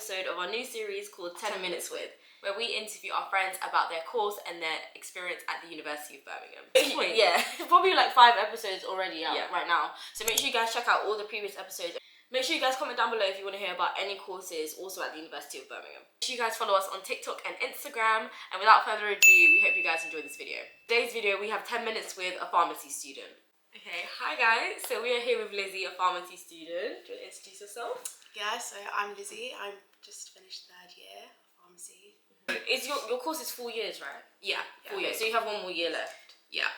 episode of our new series called 10 Minutes With, where we interview our friends about their course and their experience at the University of Birmingham. Yeah, probably like 5 episodes already out right now. So make sure you guys check out all the previous episodes. Make sure you guys comment down below if you want to hear about any courses also at the University of Birmingham. Make sure you guys follow us on TikTok and Instagram. And without further ado, we hope you guys enjoy this video. Today's video, we have 10 minutes with a pharmacy student. Okay, hi guys. So we are here with Lizzie, a pharmacy student. Do you want to introduce yourself? Yeah, so I'm Lizzie. I'm just finished 3rd year of pharmacy. Is your course is 4 years, right? Yeah. 4 years. So you have 1 more year left. Yeah.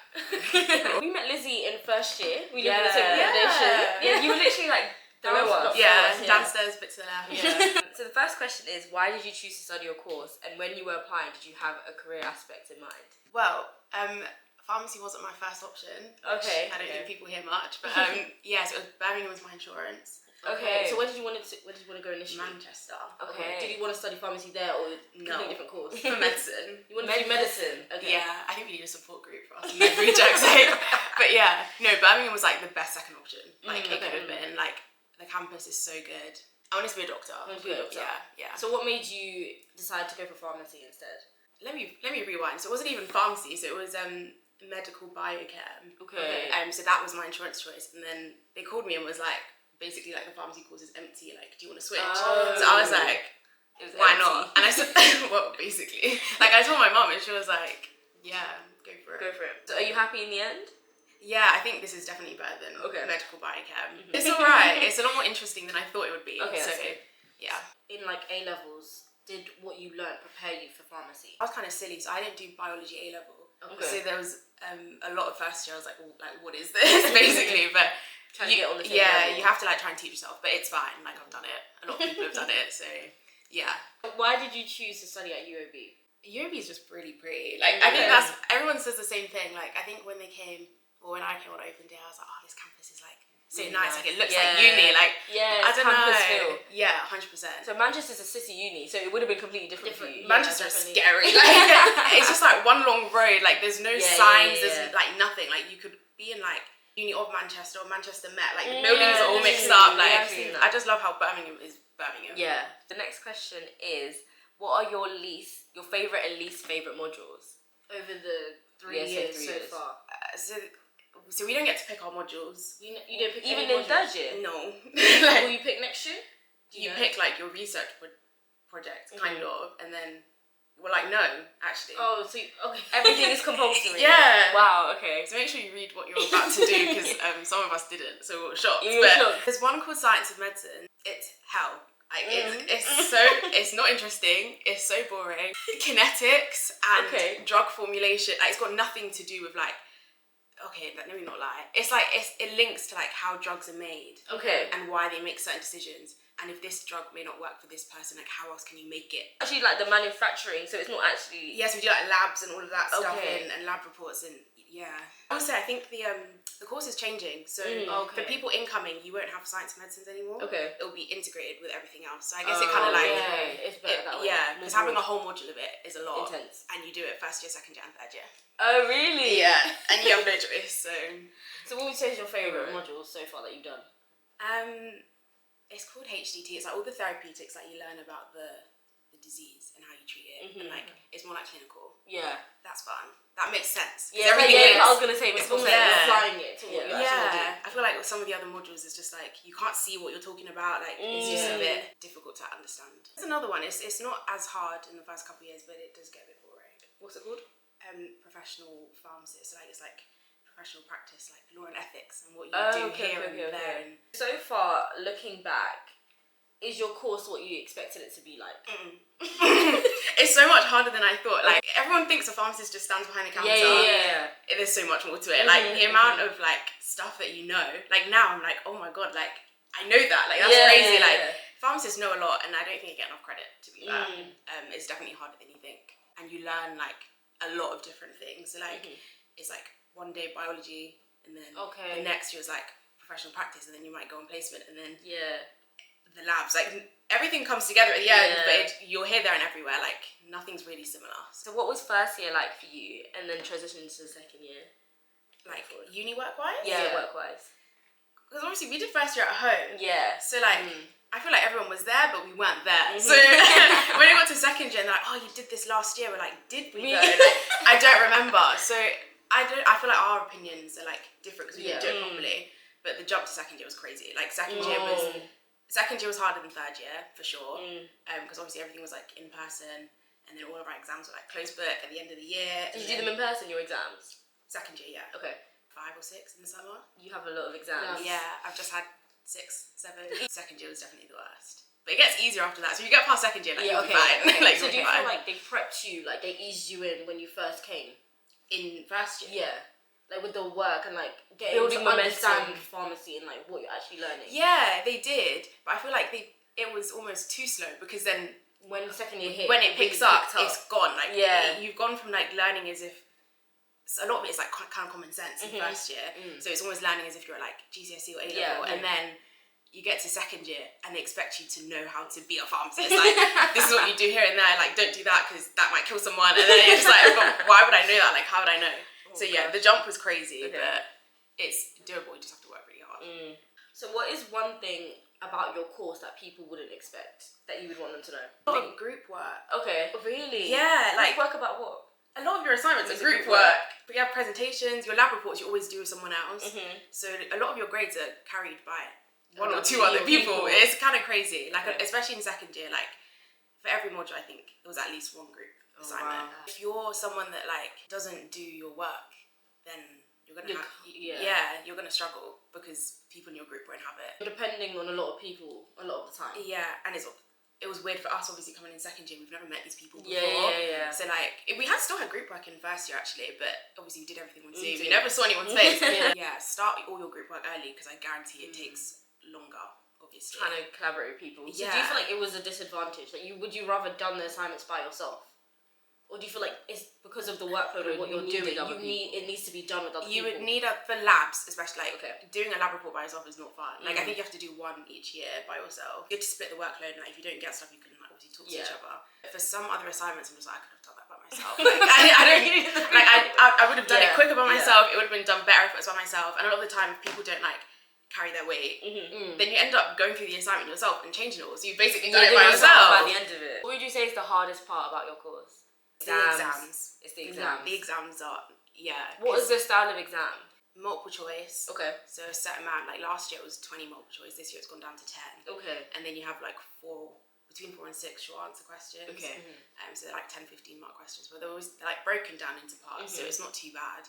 We met Lizzie in 1st year. We lived in the same accommodation. Yeah, you were literally like below us. Yeah, downstairs, bit to the left. Yeah. So the first question is, why did you choose to study your course? And when you were applying, did you have a career aspect in mind? Well, pharmacy wasn't my first option. Okay. I don't think people hear much, but yeah, so Birmingham was my insurance. Okay. So where did you want to go initially? Manchester. Okay. Did you want to study pharmacy there or a completely different course? For medicine. You want to do medicine? Okay. Yeah, I think we need a support group for us med rejects. But yeah, no, Birmingham was like the best second option. Like it could have been. Like the campus is so good. I wanted to be a doctor. Yeah. So what made you decide to go for pharmacy instead? Let me rewind. So it wasn't even pharmacy. So it was medical biochem. Okay. So that was my insurance choice, and then they called me and was like, basically like the pharmacy course is empty. Like, do you want to switch? So I was like, why not? And I said, well, basically, like I told my mum, and she was like, yeah, go for it. Go for it. So are you happy in the end? Yeah, I think this is definitely better than medical biochem. It's alright. It's a lot more interesting than I thought it would be. Okay, so that's good. Yeah. In like A levels, did what you learned prepare you for pharmacy? I was kind of silly, so I didn't do biology A level. Okay. So there was a lot of first year. I was like, well, like what is this basically? But trying to get on the same level. you have to like try and teach yourself, but it's fine. Like I've done it. A lot of people have done it. So yeah. Why did you choose to study at UoB? UoB is just really pretty. Like I think that's everyone says the same thing. Like I think when I came on open day, I was like, oh, this campus is like so really nice. Like it looks like uni. Like I don't know. Feel. Yeah, 100%. So Manchester's a city uni, so it would have been completely different for you. Manchester is scary. Like it's just like one long road. Like there's no signs. There's like nothing. Like you could be in like Uni of Manchester or Manchester Met. Like the buildings are all mixed up. Like I just love how Birmingham is Birmingham. Yeah. The next question is, what are your favourite and least favourite modules over the 3 years so far? So we don't get to pick our modules. You don't pick even in 3rd year? No. Like, will you pick next year? You pick like your research project, kind of, and then we're like, no, actually. Oh, so everything is compulsory. Yeah. Wow. Okay. So make sure you read what you're about to do, because some of us didn't, so we were shocked. There's one called Science of Medicine. It's hell. Like it's not interesting. It's so boring. Kinetics and drug formulation. Like it's got nothing to do with like. Okay, let me not lie. It's like it links to like how drugs are made. Okay. And why they make certain decisions. And if this drug may not work for this person, like how else can you make it? Actually, like the manufacturing, so it's not actually. Yes, we do like labs and all of that stuff and lab reports and yeah. Also, I think the course is changing. So for people incoming, you won't have science and medicines anymore. Okay. It'll be integrated with everything else. So I guess it kind of like it's better that way. Yeah, because having a whole module of it is a lot. Intense. And you do it 1st year, 2nd year, and 3rd year. Oh really? Yeah, and you have no choice. So what would you say is your favourite module so far that you've done? It's called HDT. It's like all the therapeutics that you learn about the disease and how you treat it, and like it's more like clinical. Yeah, that's fun. That makes sense. Yeah, I was gonna say it's more like applying it to what you actually do. I feel like with some of the other modules, it's just like you can't see what you're talking about. Like it's just a bit difficult to understand. There's another one. It's not as hard in the first couple of years, but it does get a bit boring. What's it called? Professional pharmacist. Like it's like professional practice, like law and ethics, and what you do here and there. And so far, looking back, is your course what you expected it to be like? It's so much harder than I thought. Like everyone thinks a pharmacist just stands behind a counter. Yeah. There's so much more to it. Like the amount of like stuff that you know. Like now I'm like, oh my god, like I know that. Like that's crazy. Like pharmacists know a lot, and I don't think you get enough credit, to be fair. It's definitely harder than you think, and you learn like a lot of different things. So like it's like one day biology, and then the next year is like professional practice, and then you might go on placement, and then the labs. Like everything comes together at the end, but you're here, there, and everywhere. Like nothing's really similar. So what was 1st year like for you, and then transition to the 2nd year? Like uni work wise? Yeah, work wise. Because obviously we did 1st year at home. Yeah. So like I feel like everyone was there, but we weren't there. So when it got to second year, they're like, oh, you did this last year. We're like, did we though? Like, I don't remember. So I feel like our opinions are like different because we didn't do it properly. But the jump to second year was crazy. Like second year was harder than third year for sure. Because obviously everything was like in person, and then all of our exams were like closed book at the end of the year. Did you do them in person, your exams? Second year, yeah. Okay. 5 or 6 in the summer. You have a lot of exams. Yeah, I've just had 6, 7. Second year was definitely the worst. But it gets easier after that. So you get past second year, like you'll be fine. Okay. Like, so do you feel like they prepped you, like they eased you in when you first came? In first year? Yeah. Like with the work and like getting to understand pharmacy and like what you're actually learning. Yeah, they did. But I feel like it was almost too slow because then when second year hit, when it picks up, it's gone. Like you've gone from like learning as if a lot of it is like kind of common sense in first year. So it's almost learning as if you're like GCSE or A level, and then you get to second year and they expect you to know how to be a pharmacist. Like this is what you do here and there. Like don't do that because that might kill someone. And then you're just like, why would I know that? Like how would I know? So yeah, the jump was crazy, but it's doable. You just have to work really hard. So what is one thing about your course that people wouldn't expect that you would want them to know? A lot of group work. Okay. Really? Yeah. Like work about what? A lot of your assignments are group work. But you have presentations, your lab reports you always do with someone else. So a lot of your grades are carried by one or two other people. It's kind of crazy. Like especially in second year, like for every module I think there was at least one group assignment. Wow. If you're someone that like doesn't do your work, then you're gonna you're gonna struggle because people in your group won't have it. Depending on a lot of people a lot of the time. Yeah, and it was weird for us obviously coming in second year. We've never met these people before. Yeah. So like we still had group work in first year actually, but obviously we did everything on Zoom. You never saw anyone's face. Start all your group work early because I guarantee it takes longer. Obviously, trying to collaborate with people. So do you feel like it was a disadvantage? Like would you rather done the assignments by yourself? Or do you feel like it's because of the workload of what you're doing, it needs to be done with other people? You would need for labs, especially like doing a lab report by yourself is not fun. Like I think you have to do one each year by yourself. You have to split the workload, and like if you don't get stuff, you can like obviously talk to each other. For some other assignments, I'm just like I could have done that by myself. Like I don't like I would have done it quicker by myself. It would have been done better if it was by myself. And a lot of the time, people don't like carry their weight. Then you end up going through the assignment yourself and changing it all. So you've basically done it by yourself. By the end of it, what would you say is the hardest part about your course? Exams. It's the exams. The exams are, What is the style of exam? Multiple choice. Okay. So a set amount, like last year it was 20 multiple choice, this year it's gone down to 10. Okay. And then you have like between 4 and 6 short answer questions. Okay. So they're like 10, 15 mark questions, but they're like broken down into parts, so it's not too bad.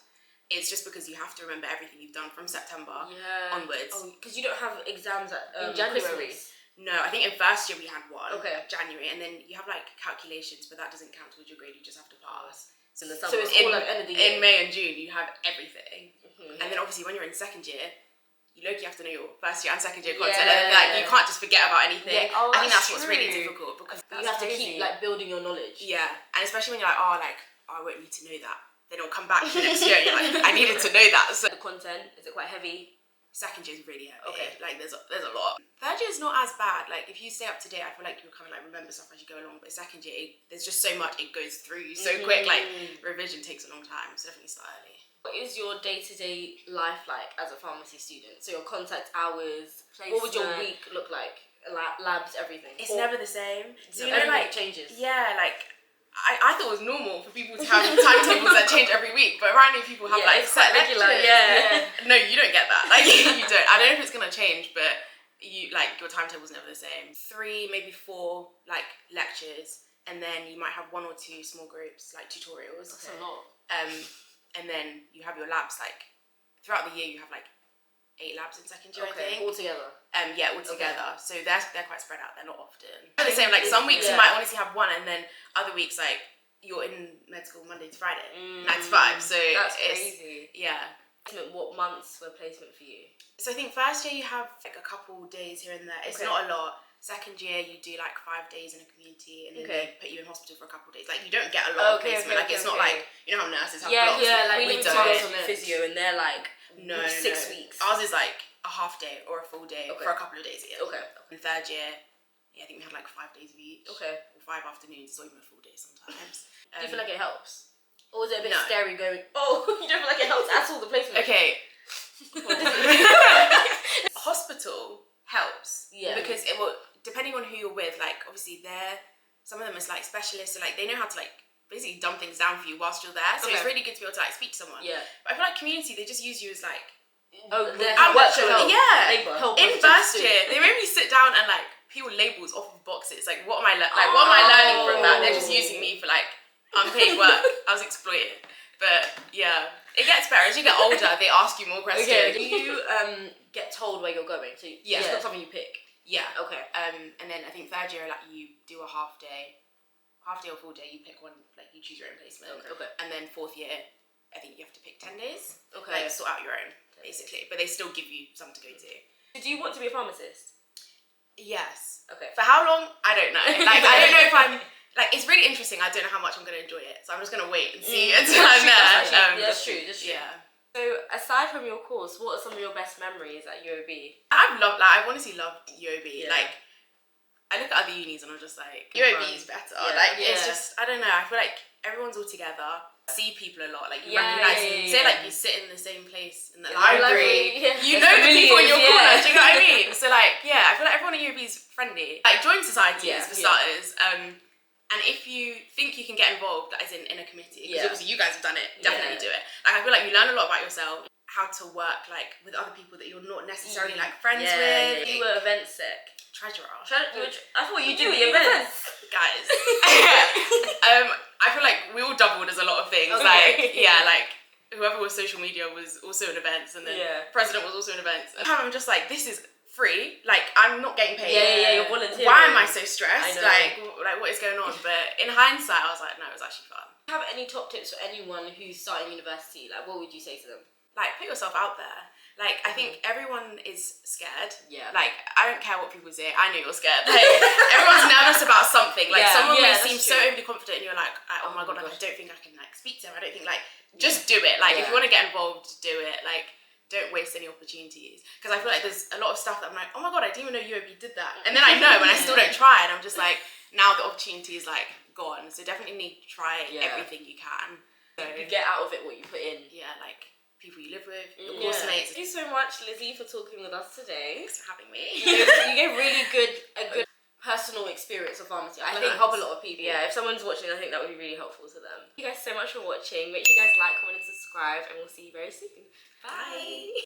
It's just because you have to remember everything you've done from September onwards. Oh, because you don't have exams in January. No, I think in first year we had one. Okay. January, and then you have like calculations, but that doesn't count towards your grade. You just have to pass. So it's all like end of the year. In May and June, you have everything, and then obviously when you're in second year, you have to know your first year and second year content. And like you can't just forget about anything. Yeah. I think that's what's really difficult because you have to keep like building your knowledge. Yeah, and especially when you're like, I won't need to know that. Then it'll come back to next year. And you're like, I needed to know that. So the content, is it quite heavy? Second year is really heavy. Okay. Like there's a lot. Third year is not as bad. Like if you stay up to date, I feel like you'll kind of like remember stuff as you go along. But second year, there's just so much. It goes through you so quick. Like revision takes a long time. So definitely start early. What is your day-to-day life like as a pharmacy student? So your contact hours. What would your week look like? Labs, everything. It's never the same. So like changes. Yeah, like. I thought it was normal for people to have timetables that change every week, but apparently people have like set lectures. No, you don't get that. Like you don't. I don't know if it's gonna change, but you like your timetable's never the same. 3, maybe 4 like lectures, and then you might have 1 or 2 small groups like tutorials. That's a lot. And then you have your labs like throughout the year. You have like 8 labs in second year, I think. All together. All together. So they're quite spread out. They're not often. They're the same. Like some weeks you might honestly have 1, and then other weeks like you're in med school Monday to Friday, 9 to 5. So that's crazy. Yeah. What months were placement for you? So I think first year you have like a couple days here and there. It's not a lot. Second year you do like 5 days in a community, and then they put you in hospital for a couple of days. Like you don't get a lot of placement. It's not like you know how nurses have blocks. Like we don't on physio, and they're like 6 weeks. Ours is like a half day or a full day for a couple of days a year. Okay. In third year, I think we had like 5 days of each. Okay. Or 5 afternoons, or even a full day sometimes. Do you feel like it helps? Or is it a bit scary going, you don't feel like it helps at all, the placement? Okay. Hospital helps. Yeah. Because depending on who you're with, like obviously some of them is like specialists, so like they know how to like basically dumb things down for you whilst you're there. So it's really good to be able to like speak to someone. Yeah. But I feel like community, they just use you as like help in first year, they made me sit down and like peel labels off of boxes. Like what am I what am I learning from that? They're just using me for like unpaid work. I was exploited. But yeah, it gets better as you get older. They ask you more questions. Okay. Do you get told where you're going? So it's not something you pick. Yeah. Okay. And then I think third year, like you do a half day or full day. You pick one, like you choose your own placement. Okay. And then fourth year, I think you have to pick 10 days. Okay. Like sort out your own, basically. But they still give you some to go to. Do you want to be a pharmacist? Yes. Okay. For how long? I don't know. Like I don't know if I'm like, it's really interesting. I don't know how much I'm going to enjoy it, so I'm just going to wait and see until I'm there. That's true. Yeah. So aside from your course, what are some of your best memories at UoB? I've honestly loved UoB. Yeah. Like, I look at other unis and I'm just like, UoB is better. Yeah. It's just, I don't know. I feel like everyone's all together. See people a lot. Like you recognize. Say like you sit in the same place in the library. You know the people in your corner. Do you know what I mean? So like, yeah, I feel like everyone at UoB is friendly. Like join societies for starters. And if you think you can get involved, as in a committee, because obviously you guys have done it, definitely do it. Like I feel like you learn a lot about yourself, how to work like with other people that you're not necessarily like friends with. You were event sick. Treasurer. I thought you did the events. Guys. I feel like we all doubled as a lot of things. Okay. Like whoever was social media was also in events, and then president was also in events. And I'm just like, this is free, like I'm not getting paid. You're volunteering. Why am I so stressed? Like what is going on? But in hindsight, I was like, no, it was actually fun. Do you have any top tips for anyone who's starting university? Like, what would you say to them? Like, put yourself out there. Like, I think everyone is scared. Yeah. Like, I don't care what people say. I know you're scared. Like, everyone's nervous about something. Like, someone may seem so overly confident, and you're like, oh my god, like, I don't think I can like speak to him. I don't think like, just do it. Like, if you want to get involved, do it. Like, don't waste any opportunities, because I feel like there's a lot of stuff that I'm like, oh my god, I didn't even know UoB did that, and then I know and I still don't try, and I'm just like, now the opportunity is like gone. So definitely try everything you can. So you get out of it what you put in. Yeah, like people you live with, your course mates. Thank you so much, Lizzie, for talking with us today. Thanks for having me. You gave really a good personal experience of pharmacy. I think help a lot of people. Yeah, if someone's watching, I think that would be really helpful to them. Thank you guys so much for watching. Make sure you guys like, comment, and subscribe, and we'll see you very soon. Bye.